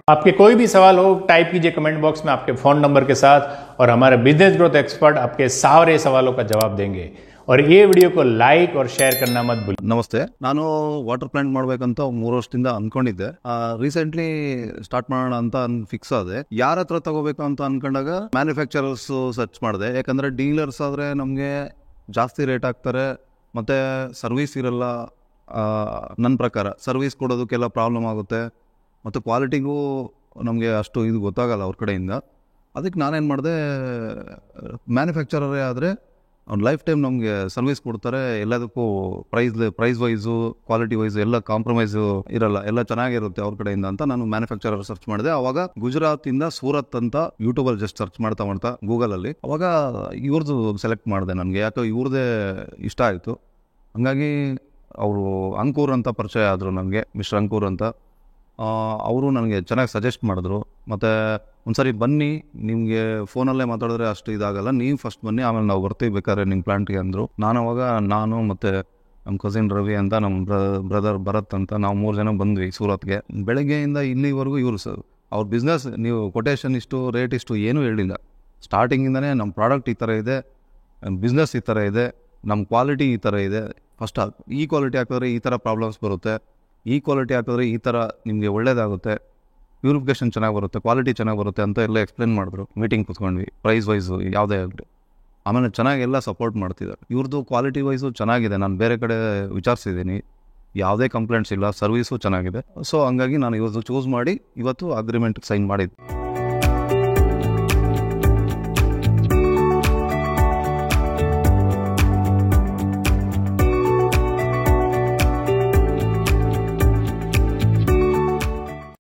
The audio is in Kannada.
आपके कोई भी सवाल हो टाइप कीजिए कमेंट बॉक्स में आपके फ़ोन नंबर के साथ और हमारे बिजनेस ग्रोथ एक्सपर्ट आपके सारे सवालों का जवाब देंगे। और ये वीडियो को लाइक और शेयर करना मत भूलिए। ನಮಸ್ತೆ. ನಾನು ವಾಟರ್ ಪ್ಲಾಂಟ್ ಮಾಡಬೇಕಂತ 3 ವರ್ಷದಿಂದ ಅನ್ಕೊಂಡಿದ್ದೆ. ರೀಸೆಂಟ್ಲಿ ಸ್ಟಾರ್ಟ್ ಮಾಡೋಣ ಅಂತ ಫಿಕ್ಸ್ ಆದೆ. ಯಾರ ಹತ್ರ ತಗೋಬೇಕು ಅಂತ ಅನ್ಕೊಂಡಾಗ ಮ್ಯಾನುಫ್ಯಾಕ್ಚರರ್ಸ್ ಸರ್ಚ್ ಮಾಡಿದೆ. ಯಾಕಂದ್ರೆ ಡೀಲರ್ಸ್ ಆದ್ರೆ ನಮಗೆ ಜಾಸ್ತಿ ರೇಟ್ ಹಾಕ್ತಾರೆ, ಮತ್ತೆ ಸರ್ವಿಸ್ ಇರಲ್ಲ. ನನ್ನ ಪ್ರಕಾರ ಸರ್ವಿಸ್ ಕೊಡೋದಕ್ಕೆಲ್ಲ ಪ್ರಾಬ್ಲಮ್ ಆಗುತ್ತೆ, ಮತ್ತು ಕ್ವಾಲಿಟಿಗೂ ನಮಗೆ ಅಷ್ಟು ಇದು ಗೊತ್ತಾಗಲ್ಲ ಅವ್ರ ಕಡೆಯಿಂದ. ಅದಕ್ಕೆ ನಾನೇನು ಮಾಡಿದೆ, ಮ್ಯಾನುಫ್ಯಾಕ್ಚರರೇ ಆದರೆ ಅವ್ನು ಲೈಫ್ ಟೈಮ್ ನಮಗೆ ಸರ್ವಿಸ್ ಕೊಡ್ತಾರೆ. ಎಲ್ಲದಕ್ಕೂ ಪ್ರೈಸ್ ವೈಸು ಕ್ವಾಲಿಟಿ ವೈಸು ಎಲ್ಲ ಕಾಂಪ್ರಮೈಸು ಇರಲ್ಲ, ಎಲ್ಲ ಚೆನ್ನಾಗಿರುತ್ತೆ ಅವ್ರ ಕಡೆಯಿಂದ ಅಂತ ನಾನು ಮ್ಯಾನುಫ್ಯಾಕ್ಚರರ್ ಸರ್ಚ್ ಮಾಡಿದೆ. ಅವಾಗ ಗುಜರಾತಿಂದ ಸೂರತ್ ಅಂತ ಯೂಟ್ಯೂಬಲ್ಲಿ ಜಸ್ಟ್ ಸರ್ಚ್ ಮಾಡ್ತಾ ಗೂಗಲಲ್ಲಿ ಅವಾಗ ಇವ್ರದ್ದು ಸೆಲೆಕ್ಟ್ ಮಾಡಿದೆ. ನನಗೆ ಯಾಕೆ ಇವ್ರದ್ದೇ ಇಷ್ಟ ಆಯಿತು. ಹಂಗಾಗಿ ಅವರು ಅಂಕೂರ್ ಅಂತ ಪರಿಚಯ ಆದರು ನನಗೆ, ಮಿಸ್ಟರ್ ಅಂಕೂರ್ ಅಂತ. ಅವರು ನನಗೆ ಚೆನ್ನಾಗಿ ಸಜೆಸ್ಟ್ ಮಾಡಿದ್ರು. ಮತ್ತು ಒಂದ್ಸರಿ ಬನ್ನಿ, ನಿಮಗೆ ಫೋನಲ್ಲೇ ಮಾತಾಡಿದ್ರೆ ಅಷ್ಟು ಇದಾಗಲ್ಲ, ನೀವು ಫಸ್ಟ್ ಬನ್ನಿ, ಆಮೇಲೆ ನಾವು ಬರ್ತೀವಿ ಬೇಕಾದ್ರೆ ನಿಮ್ಮ ಪ್ಲಾಂಟ್ಗೆ ಅಂದರು. ನಾನು ಮತ್ತು ನಮ್ಮ ಕಸಿನ್ ರವಿ ಅಂತ, ನಮ್ಮ ಬ್ರದರ್ ಭರತ್ ಅಂತ, ನಾವು 3 ಜನ ಬಂದ್ವಿ ಸೂರತ್ಗೆ. ಬೆಳಗ್ಗೆಯಿಂದ ಇಲ್ಲಿವರೆಗೂ ಇವರು ಅವ್ರ ಬಿಸ್ನೆಸ್, ನೀವು ಕೊಟೇಶನ್ ಇಷ್ಟು ರೇಟ್ ಇಷ್ಟು ಏನೂ ಹೇಳಿಲ್ಲ. ಸ್ಟಾರ್ಟಿಂಗಿಂದನೇ ನಮ್ಮ ಪ್ರಾಡಕ್ಟ್ ಈ ಥರ ಇದೆ, ಬಿಸ್ನೆಸ್ ಈ ಥರ ಇದೆ, ನಮ್ಮ ಕ್ವಾಲಿಟಿ ಈ ಥರ ಇದೆ, ಫಸ್ಟ್ ಈ ಕ್ವಾಲಿಟಿ ಹಾಕಿದ್ರೆ ಈ ಥರ ಪ್ರಾಬ್ಲಮ್ಸ್ ಬರುತ್ತೆ, ಈ ಕ್ವಾಲಿಟಿ ಹಾಕಿದ್ರೆ ಈ ಥರ ನಿಮಗೆ ಒಳ್ಳೇದಾಗುತ್ತೆ, ಪ್ಯೂರಿಫಿಕೇಷನ್ ಚೆನ್ನಾಗಿ ಬರುತ್ತೆ, ಕ್ವಾಲಿಟಿ ಚೆನ್ನಾಗಿ ಬರುತ್ತೆ ಅಂತ ಎಲ್ಲ ಎಕ್ಸ್ಪ್ಲೇನ್ ಮಾಡಿದ್ರು. ಮೀಟಿಂಗ್ ಕೂತ್ಕೊಂಡ್ವಿ, ಪ್ರೈಸ್ ವೈಸು ಯಾವುದೇ ಆಗಲಿ. ಆಮೇಲೆ ಚೆನ್ನಾಗೆಲ್ಲ ಸಪೋರ್ಟ್ ಮಾಡ್ತಿದ್ದಾರೆ. ಇವ್ರದ್ದು ಕ್ವಾಲಿಟಿ ವೈಸು ಚೆನ್ನಾಗಿದೆ. ನಾನು ಬೇರೆ ಕಡೆ ವಿಚಾರಿಸಿದ್ದೀನಿ, ಯಾವುದೇ ಕಂಪ್ಲೇಂಟ್ಸ್ ಇಲ್ಲ, ಸರ್ವಿಸು ಚೆನ್ನಾಗಿದೆ. ಸೊ ಹಂಗಾಗಿ ನಾನು ಇವತ್ತು ಚೂಸ್ ಮಾಡಿ ಇವತ್ತು ಅಗ್ರಿಮೆಂಟ್ ಸೈನ್ ಮಾಡಿದ್ದೆ.